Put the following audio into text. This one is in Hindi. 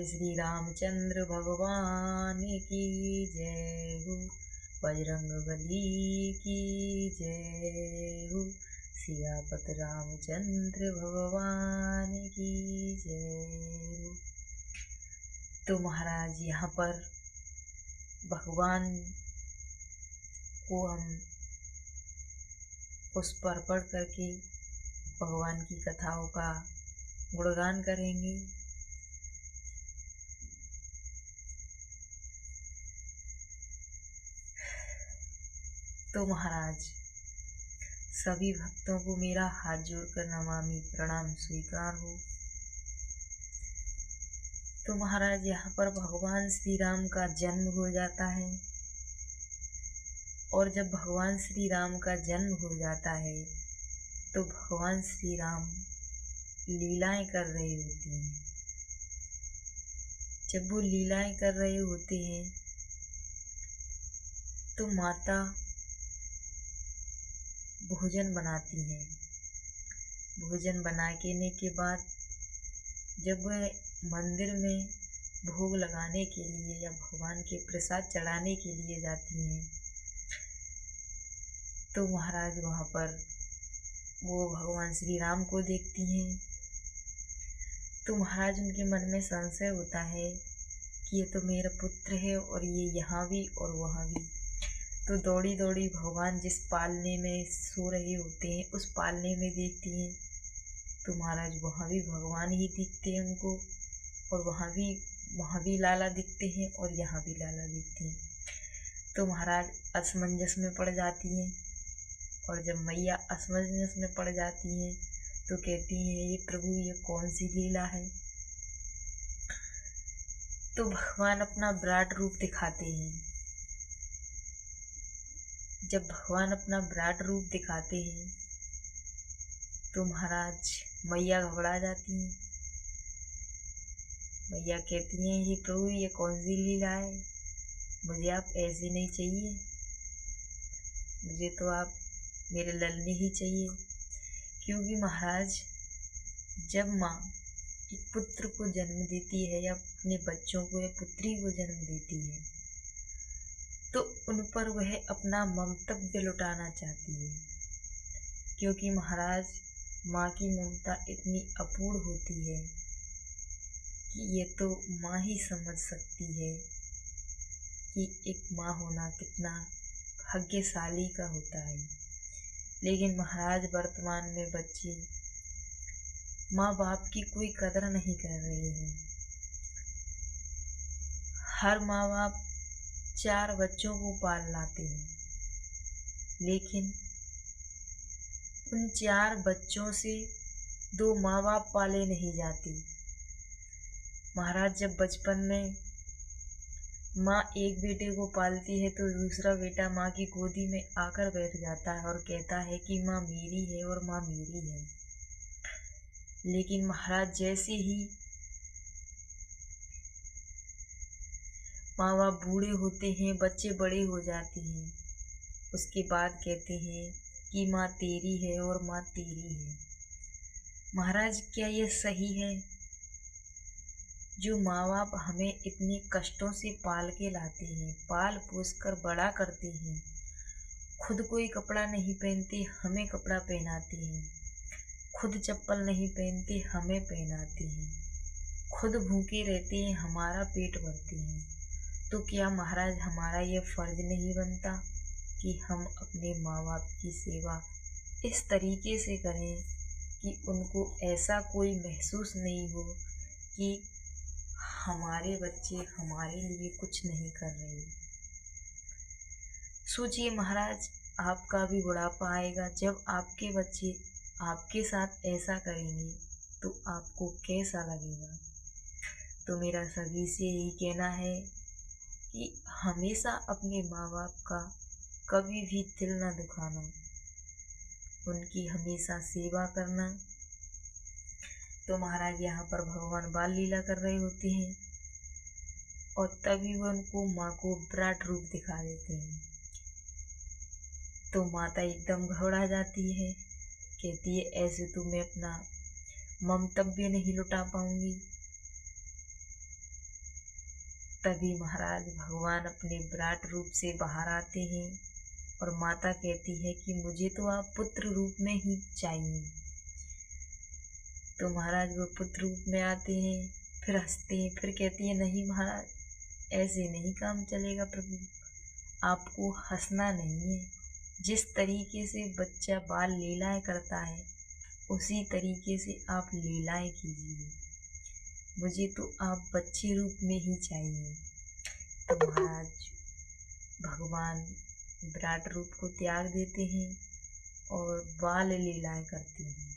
श्री रामचंद्र भगवान की जय हो। बजरंगबली की जय हो। सियापत रामचंद्र भगवान की जय हो। तो महाराज यहाँ पर भगवान को हम पुष्प अर्पण करके भगवान की कथाओं का गुणगान करेंगे। तो महाराज सभी भक्तों को मेरा हाथ जोड़कर नमामि प्रणाम स्वीकार हो। तो महाराज यहाँ पर भगवान श्री राम का जन्म हो जाता है, और जब भगवान श्री राम का जन्म हो जाता है तो भगवान श्री राम लीलाएं कर रहे होते हैं। जब वो लीलाएं कर रहे होते हैं तो माता भोजन बनाती हैं। भोजन बनाने के बाद जब वह मंदिर में भोग लगाने के लिए या भगवान के प्रसाद चढ़ाने के लिए जाती हैं तो महाराज वहाँ पर वो भगवान श्री राम को देखती हैं। तो महाराज उनके मन में संशय होता है कि ये तो मेरा पुत्र है और ये यहाँ भी और वहाँ भी। तो दौड़ी दौड़ी भगवान जिस पालने में सो रहे होते हैं उस पालने में देखती हैं तो महाराज वहाँ भी भगवान ही दिखते हैं उनको, और वहाँ भी लाला दिखते हैं और यहाँ भी लाला दिखते हैं। तो महाराज असमंजस में पड़ जाती हैं, और जब मैया असमंजस में पड़ जाती हैं तो कहती हैं ये प्रभु ये कौन सी लीला है। तो भगवान अपना विराट रूप दिखाते हैं। जब भगवान अपना विराट रूप दिखाते हैं तो महाराज मैया घबरा जाती हैं। मैया कहती हैं ये प्रभु ये कौन सी लीला है, मुझे आप ऐसे नहीं चाहिए, मुझे तो आप मेरे ललने ही चाहिए। क्योंकि महाराज जब माँ एक पुत्र को जन्म देती है या अपने बच्चों को या पुत्री को जन्म देती है तो उन पर वह अपना ममतव्य लुटाना चाहती है। क्योंकि महाराज माँ की ममता इतनी अपूर्ण होती है कि ये तो माँ ही समझ सकती है कि एक माँ होना कितना भाग्यशाली का होता है। लेकिन महाराज वर्तमान में बच्चे माँ बाप की कोई कदर नहीं कर रहे हैं। हर माँ बाप 4 बच्चों को पाल लाते हैं, लेकिन उन 4 बच्चों से 2 माँ बाप पाले नहीं जाते। महाराज जब बचपन में माँ एक बेटे को पालती है तो दूसरा बेटा माँ की गोदी में आकर बैठ जाता है और कहता है कि माँ मेरी है और माँ मेरी है। लेकिन महाराज जैसे ही माँ बाप बूढ़े होते हैं, बच्चे बड़े हो जाते हैं, उसके बाद कहते हैं कि माँ तेरी है और माँ तेरी है। महाराज क्या ये सही है? जो माँ बाप हमें इतने कष्टों से पाल के लाते हैं, पाल पोस कर बड़ा करते हैं, खुद कोई कपड़ा नहीं पहनते हमें कपड़ा पहनाते हैं, खुद चप्पल नहीं पहनते हमें पहनाते हैं, खुद भूखे रहते हैं हमारा पेट भरते हैं, तो क्या महाराज हमारा ये फर्ज नहीं बनता कि हम अपने माँ बाप की सेवा इस तरीके से करें कि उनको ऐसा कोई महसूस नहीं हो कि हमारे बच्चे हमारे लिए कुछ नहीं कर रहे। सोचिए महाराज आपका भी बुढ़ापा आएगा, जब आपके बच्चे आपके साथ ऐसा करेंगे तो आपको कैसा लगेगा। तो मेरा सभी से यही कहना है कि हमेशा अपने माँ बाप का कभी भी दिल न दुखाना, उनकी हमेशा सेवा करना। तो महाराज यहाँ पर भगवान बाल लीला कर रहे होते हैं और तभी वो उनको माँ को विराट रूप दिखा देते हैं। तो माता एकदम घबरा जाती है, कहती है ऐसे तो मैं अपना ममतव्य नहीं लुटा पाऊंगी। तभी महाराज भगवान अपने विराट रूप से बाहर आते हैं और माता कहती है कि मुझे तो आप पुत्र रूप में ही चाहिए। तो महाराज वो पुत्र रूप में आते हैं, फिर हंसते हैं, फिर कहती है नहीं महाराज, ऐसे नहीं काम चलेगा प्रभु, आपको हंसना नहीं है। जिस तरीके से बच्चा बाल लीलाएं करता है उसी तरीके से आप लीलाएं कीजिए, मुझे तो आप बच्चे रूप में ही चाहिए। तो महाराज भगवान विराट रूप को त्याग देते हैं और बाल लीलाएं करते हैं।